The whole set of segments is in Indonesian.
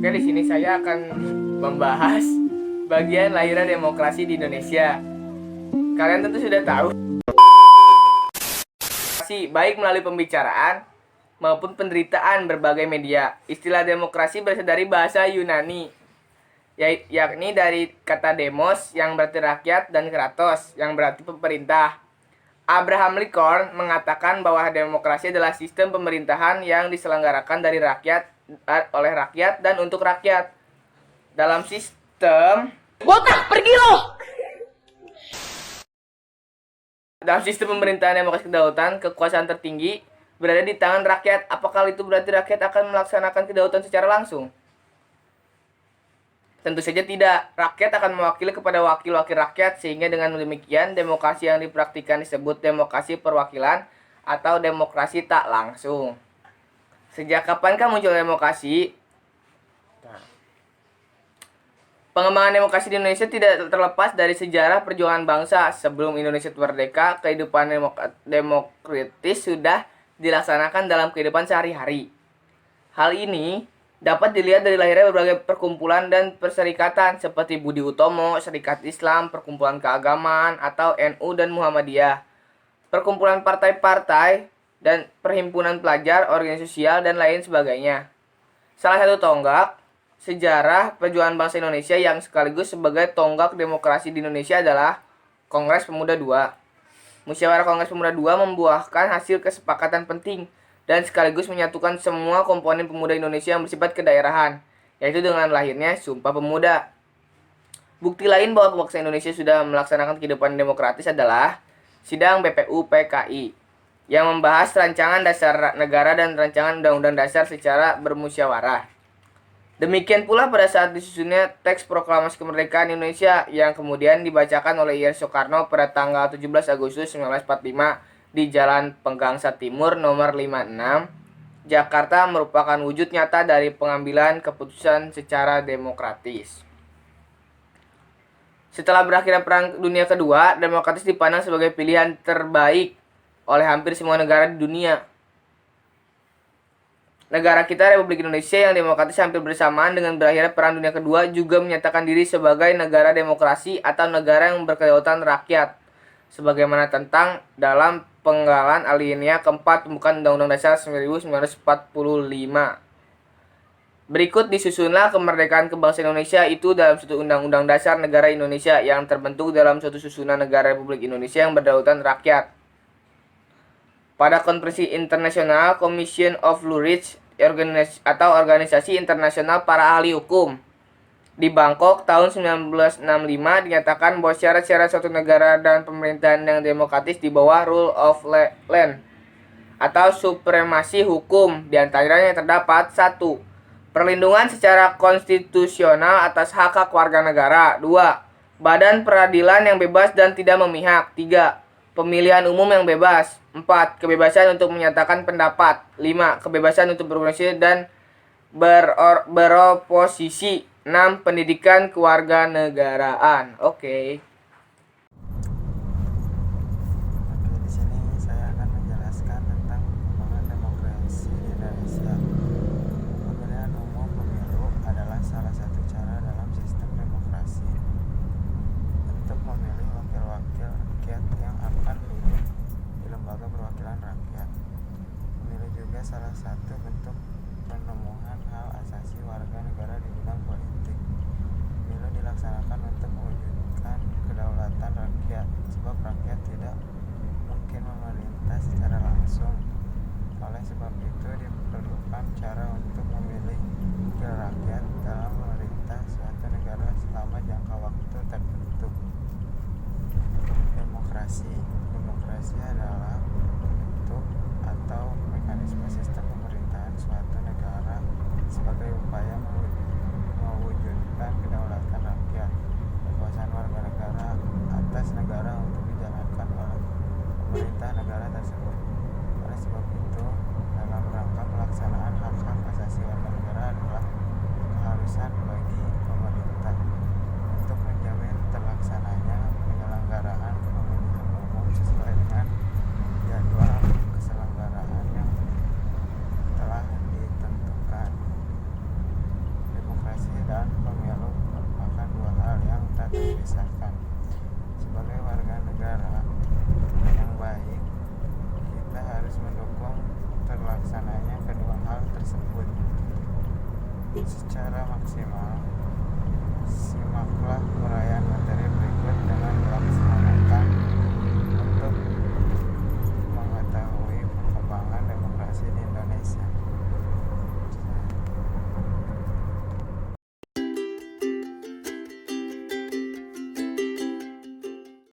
Oke, di sini saya akan membahas bagian lahirnya demokrasi di Indonesia. Kalian tentu sudah tahu, baik melalui pembicaraan maupun penderitaan berbagai media. Istilah demokrasi berasal dari bahasa Yunani, yakni dari kata demos yang berarti rakyat dan kratos yang berarti pemerintah. Abraham Lincoln mengatakan bahwa demokrasi adalah sistem pemerintahan yang diselenggarakan dari rakyat, oleh rakyat dan untuk rakyat. Dalam sistem Botak, pergi lo! Dalam sistem pemerintahan demokrasi kedaulatan, kekuasaan tertinggi berada di tangan rakyat. Apakah itu berarti rakyat akan melaksanakan kedaulatan secara langsung? Tentu saja tidak. Rakyat akan mewakili kepada wakil-wakil rakyat, sehingga dengan demikian demokrasi yang dipraktikkan disebut demokrasi perwakilan atau demokrasi tak langsung. Sejak kapankah muncul demokrasi? Pengembangan demokrasi di Indonesia tidak terlepas dari sejarah perjuangan bangsa. Sebelum Indonesia merdeka, kehidupan demokratis sudah dilaksanakan dalam kehidupan sehari-hari. Hal ini dapat dilihat dari lahirnya berbagai perkumpulan dan perserikatan seperti Budi Utomo, Serikat Islam, Perkumpulan Keagamaan, atau NU dan Muhammadiyah, perkumpulan partai-partai, dan perhimpunan pelajar, organisasi sosial, dan lain sebagainya. Salah satu tonggak sejarah perjuangan bangsa Indonesia yang sekaligus sebagai tonggak demokrasi di Indonesia adalah Kongres Pemuda II. Musyawarah Kongres Pemuda II membuahkan hasil kesepakatan penting dan sekaligus menyatukan semua komponen pemuda Indonesia yang bersifat kedaerahan, yaitu dengan lahirnya Sumpah Pemuda. Bukti lain bahwa bangsa Indonesia sudah melaksanakan kehidupan demokratis adalah sidang BPU PKI yang membahas rancangan dasar negara dan rancangan undang-undang dasar secara bermusyawarah. Demikian pula pada saat disusunnya teks proklamasi kemerdekaan Indonesia yang kemudian dibacakan oleh Ir Soekarno pada tanggal 17 Agustus 1945 di Jalan Penggangsa Timur nomor 56, Jakarta, merupakan wujud nyata dari pengambilan keputusan secara demokratis. Setelah berakhirnya Perang Dunia Kedua, demokratis dipandang sebagai pilihan terbaik oleh hampir semua negara di dunia. Negara kita, Republik Indonesia yang demokratis hampir bersamaan dengan berakhirnya Perang Dunia Kedua, juga menyatakan diri sebagai negara demokrasi atau negara yang berkedaulatan rakyat, sebagaimana tentang dalam penggalan alinea keempat pembukaan Undang-Undang Dasar 1945. Berikut disusunlah kemerdekaan kebangsaan Indonesia itu dalam suatu Undang-Undang Dasar Negara Indonesia yang terbentuk dalam suatu susunan negara Republik Indonesia yang berkedaulatan rakyat. Pada Konferensi Internasional Commission of Law atau Organisasi Internasional Para Ahli Hukum di Bangkok tahun 1965 dinyatakan bahwa syarat-syarat suatu negara dan pemerintahan yang demokratis di bawah rule of land atau supremasi hukum, diantaranya terdapat 1. Perlindungan secara konstitusional atas hak-hak warga negara. 2. Badan peradilan yang bebas dan tidak memihak. 3. Pemilihan umum yang bebas. 4. Kebebasan untuk menyatakan pendapat. 5. Kebebasan untuk berorganisasi dan beroposisi. 6. Pendidikan kewarganegaraan. Oke. Di sini saya akan menjelaskan tentang perkembangan demokrasi di Indonesia. Pemilihan umum pemilu adalah salah satu cara dalam sistem demokrasi untuk memilih wakil-wakil rakyat yang akan duduk di lembaga perwakilan rakyat. Pemilu juga salah satu bentuk pemenuhan hak asasi warga negara di bidang politik. Pemilu dilaksanakan untuk mewujudkan kedaulatan rakyat, sebab rakyat tidak mungkin memerintah secara langsung. Oleh sebab itu diperlukan cara untuk memilih wakil rakyat dalam memerintah suatu negara selama jangka waktu tertentu. Demokrasi adalah bentuk atau mekanisme sistem pemerintahan suatu negara sebagai upaya mewujudkan kedaulatan rakyat, kekuasaan warga negara atas negara untuk dijalankan oleh pemerintah negara tersebut. Oleh sebab itu, dalam rangka pelaksanaan hak-hak asasi warga negara adalah keharusan bagi pemerintah untuk menjamin terlaksananya penyelenggaraan pemilihan umum sesuai dengan jadwal keselenggaraan yang telah ditentukan. negara yang baik, kita harus mendukung terlaksananya kedua hal tersebut secara maksimal. Simaklah uraian materi berikut dengan melaksanakan untuk mengetahui perkembangan demokrasi di Indonesia.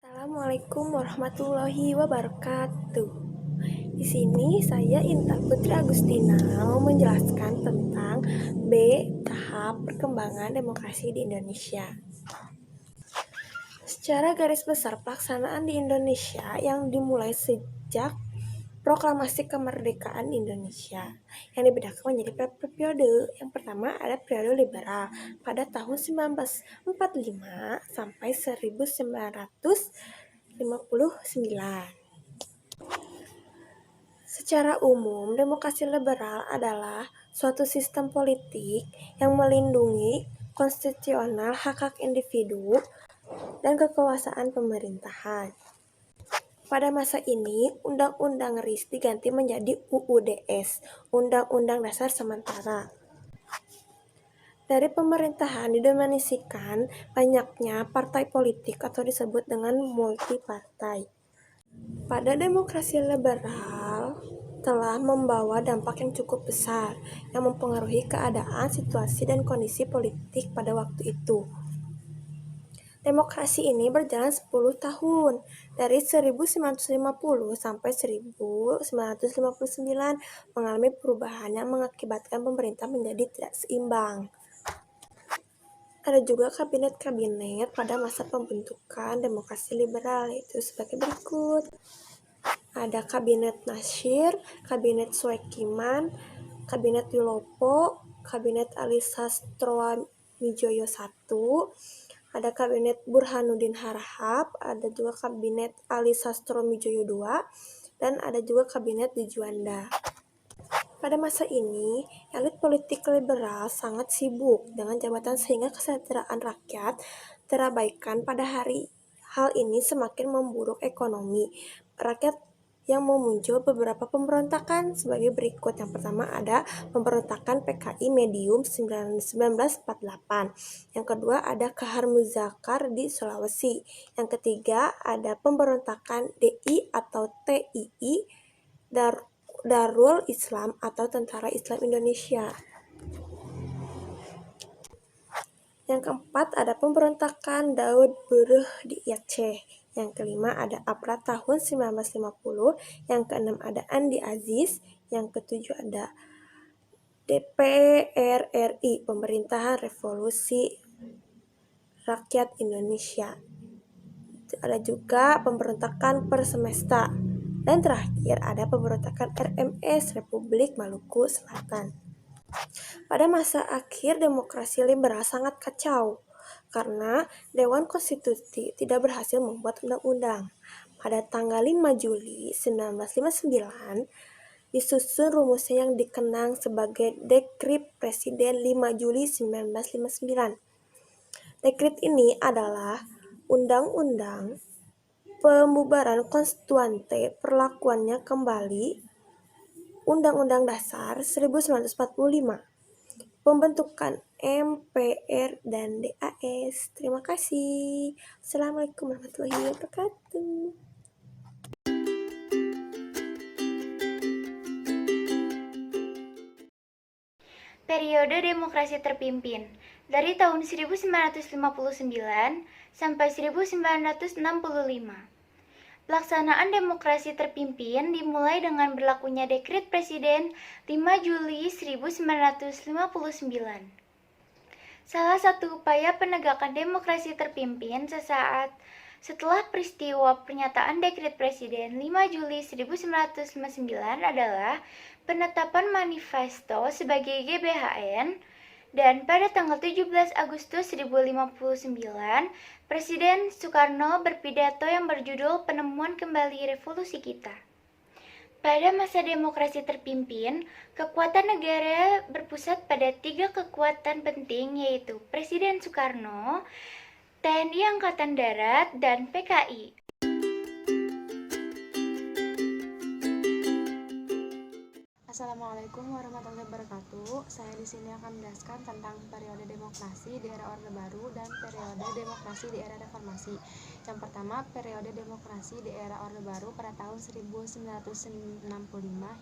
Assalamualaikum warahmatullahi wabarakatuh. Di sini saya Intan Putri Agustina mau menjelaskan tentang B. Tahap perkembangan demokrasi di Indonesia. Secara garis besar, pelaksanaan di Indonesia yang dimulai sejak Proklamasi Kemerdekaan Indonesia yang dibedakan menjadi beberapa periode. Yang pertama ada periode liberal pada tahun 1945 sampai 1959. Secara umum, demokrasi liberal adalah suatu sistem politik yang melindungi konstitusional hak-hak individu dan kekuasaan pemerintahan. Pada masa ini, Undang-Undang RIS diganti menjadi UUDS, Undang-Undang Dasar Sementara. Dari pemerintahan didominasikan banyaknya partai politik atau disebut dengan multipartai. Pada demokrasi liberal telah membawa dampak yang cukup besar yang mempengaruhi keadaan, situasi, dan kondisi politik pada waktu itu. Demokrasi ini berjalan 10 tahun, dari 1950 sampai 1959 mengalami perubahan yang mengakibatkan pemerintah menjadi tidak seimbang. Ada juga kabinet-kabinet pada masa pembentukan demokrasi liberal, yaitu sebagai berikut. Ada Kabinet Natsir, Kabinet Suekiman, Kabinet Wilopo, Kabinet Ali Sastroamidjojo I, ada Kabinet Burhanuddin Harahap, ada juga Kabinet Ali Sastroamidjojo II, dan ada juga Kabinet di Juanda. Pada masa ini, elit politik liberal sangat sibuk dengan jabatan sehingga kesejahteraan rakyat terabaikan. Pada hal ini semakin memburuk ekonomi rakyat yang memuncul beberapa pemberontakan sebagai berikut. Yang pertama ada pemberontakan PKI Medium 1948. Yang kedua ada Kahar Muzakar di Sulawesi. Yang ketiga ada pemberontakan DI atau TII, Darul Islam atau Tentara Islam Indonesia. Yang keempat ada pemberontakan Daud Buruh di Aceh. Yang kelima ada APRA tahun 1950. Yang keenam ada Andi Aziz. Yang ketujuh ada DPR RI, Pemerintahan Revolusi Rakyat Indonesia. Ada juga pemberontakan Persemesta. Dan terakhir ada pemberontakan RMS, Republik Maluku Selatan. Pada masa akhir demokrasi liberal sangat kacau karena Dewan Konstitusi tidak berhasil membuat undang-undang. Pada tanggal 5 Juli 1959 disusun rumusnya yang dikenang sebagai Dekrit Presiden 5 Juli 1959. Dekrit ini adalah undang-undang pembubaran konstituante, perlakuannya kembali Undang-Undang Dasar 1945, pembentukan MPR dan DAS. Terima kasih. Assalamualaikum warahmatullahi wabarakatuh. Periode demokrasi terpimpin dari tahun 1959 sampai 1965. Pelaksanaan demokrasi terpimpin dimulai dengan berlakunya Dekrit Presiden 5 Juli 1959. Salah satu upaya penegakan demokrasi terpimpin sesaat setelah peristiwa pernyataan Dekrit Presiden 5 Juli 1959 adalah penetapan manifesto sebagai GBHN, dan pada tanggal 17 Agustus 1059, Presiden Soekarno berpidato yang berjudul Penemuan Kembali Revolusi Kita. Pada masa demokrasi terpimpin, kekuatan negara berpusat pada 3 kekuatan penting, yaitu Presiden Soekarno, TNI Angkatan Darat, dan PKI. Assalamualaikum warahmatullahi wabarakatuh. Saya di sini akan menjelaskan tentang periode demokrasi di era Orde Baru dan periode demokrasi di era Reformasi. Yang pertama, periode demokrasi di era Orde Baru pada tahun 1965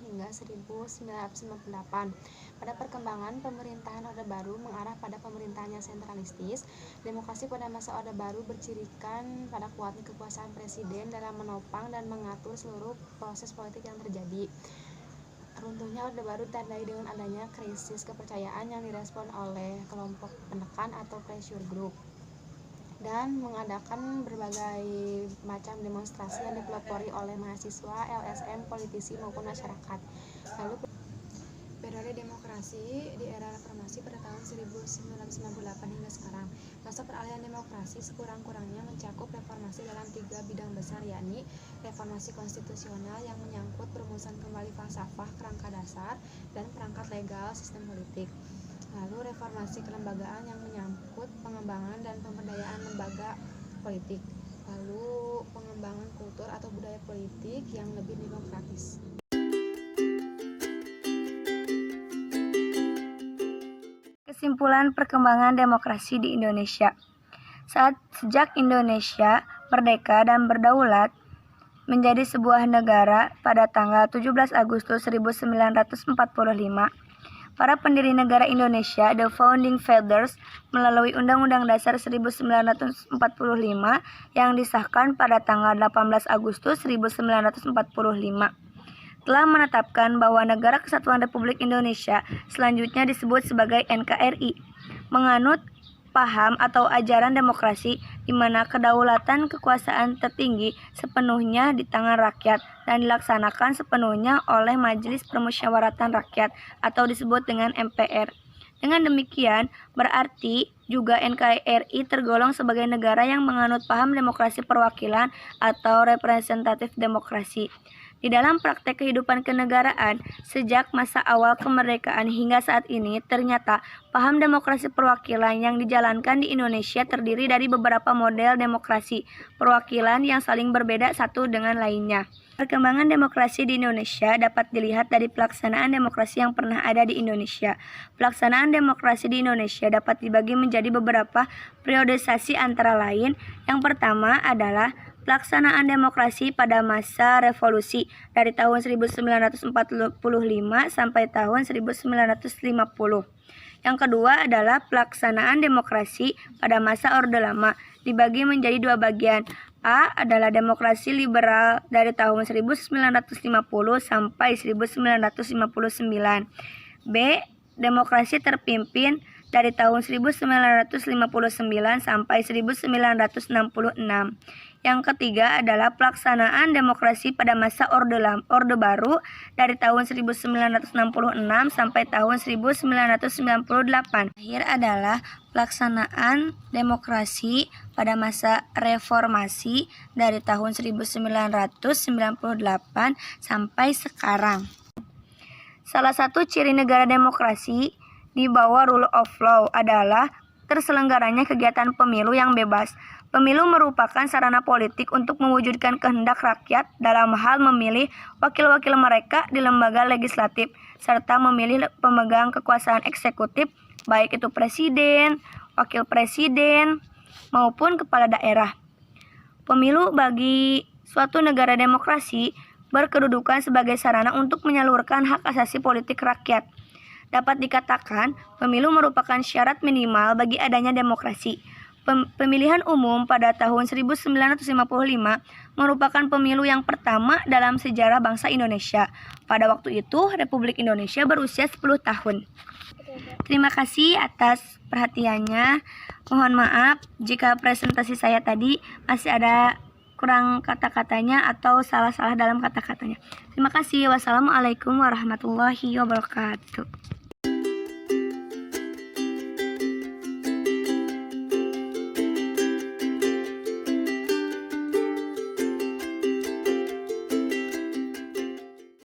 hingga 1998. Pada perkembangan pemerintahan Orde Baru mengarah pada pemerintahan yang sentralistis, demokrasi pada masa Orde Baru bercirikan pada kuatnya kekuasaan presiden dalam menopang dan mengatur seluruh proses politik yang terjadi. Runtuhnya Orde Baru ditandai dengan adanya krisis kepercayaan yang direspon oleh kelompok penekan atau pressure group dan mengadakan berbagai macam demonstrasi yang dipelopori oleh mahasiswa, LSM, politisi maupun masyarakat. Lalu periode demokrasi di era reformasi pada tahun 1998 hingga sekarang. Masa peralihan demokrasi sekurang-kurangnya mencakup reformasi dalam 3 bidang besar, yakni reformasi konstitusional yang menyangkut perumusan kembali falsafah kerangka dasar dan perangkat legal sistem politik. Lalu reformasi kelembagaan yang menyangkut pengembangan dan pemberdayaan lembaga politik. Lalu pengembangan kultur atau budaya politik yang lebih demokratis. Kesimpulan perkembangan demokrasi di Indonesia. Sejak Indonesia merdeka dan berdaulat menjadi sebuah negara pada tanggal 17 Agustus 1945, para pendiri negara Indonesia, the Founding Fathers, melalui Undang-Undang Dasar 1945 yang disahkan pada tanggal 18 Agustus 1945, telah menetapkan bahwa Negara Kesatuan Republik Indonesia selanjutnya disebut sebagai NKRI, menganut paham atau ajaran demokrasi di mana kedaulatan kekuasaan tertinggi sepenuhnya di tangan rakyat dan dilaksanakan sepenuhnya oleh Majelis Permusyawaratan Rakyat atau disebut dengan MPR. Dengan demikian, berarti juga NKRI tergolong sebagai negara yang menganut paham demokrasi perwakilan atau representatif demokrasi. Di dalam praktek kehidupan kenegaraan, sejak masa awal kemerdekaan hingga saat ini, ternyata paham demokrasi perwakilan yang dijalankan di Indonesia terdiri dari beberapa model demokrasi perwakilan yang saling berbeda satu dengan lainnya. Perkembangan demokrasi di Indonesia dapat dilihat dari pelaksanaan demokrasi yang pernah ada di Indonesia. Pelaksanaan demokrasi di Indonesia dapat dibagi menjadi beberapa periodisasi antara lain. Yang pertama adalah pelaksanaan demokrasi pada masa revolusi dari tahun 1945 sampai tahun 1950. Yang kedua adalah pelaksanaan demokrasi pada masa Orde Lama, dibagi menjadi 2 bagian. A adalah demokrasi liberal dari tahun 1950 sampai 1959. B, demokrasi terpimpin dari tahun 1959 sampai 1966. Yang ketiga adalah pelaksanaan demokrasi pada masa Orde Baru dari tahun 1966 sampai tahun 1998. Akhir adalah pelaksanaan demokrasi pada masa reformasi dari tahun 1998 sampai sekarang. Salah satu ciri negara demokrasi di bawah rule of law adalah terselenggaranya kegiatan pemilu yang bebas. Pemilu merupakan sarana politik untuk mewujudkan kehendak rakyat dalam hal memilih wakil-wakil mereka di lembaga legislatif, serta memilih pemegang kekuasaan eksekutif, baik itu presiden, wakil presiden, maupun kepala daerah. Pemilu bagi suatu negara demokrasi berkedudukan sebagai sarana untuk menyalurkan hak asasi politik rakyat. Dapat dikatakan, pemilu merupakan syarat minimal bagi adanya demokrasi. Pemilihan umum pada tahun 1955 merupakan pemilu yang pertama dalam sejarah bangsa Indonesia. Pada waktu itu, Republik Indonesia berusia 10 tahun. Terima kasih atas perhatiannya. Mohon maaf jika presentasi saya tadi masih ada kurang kata-katanya atau salah-salah dalam kata-katanya. Terima kasih. Wassalamualaikum warahmatullahi wabarakatuh.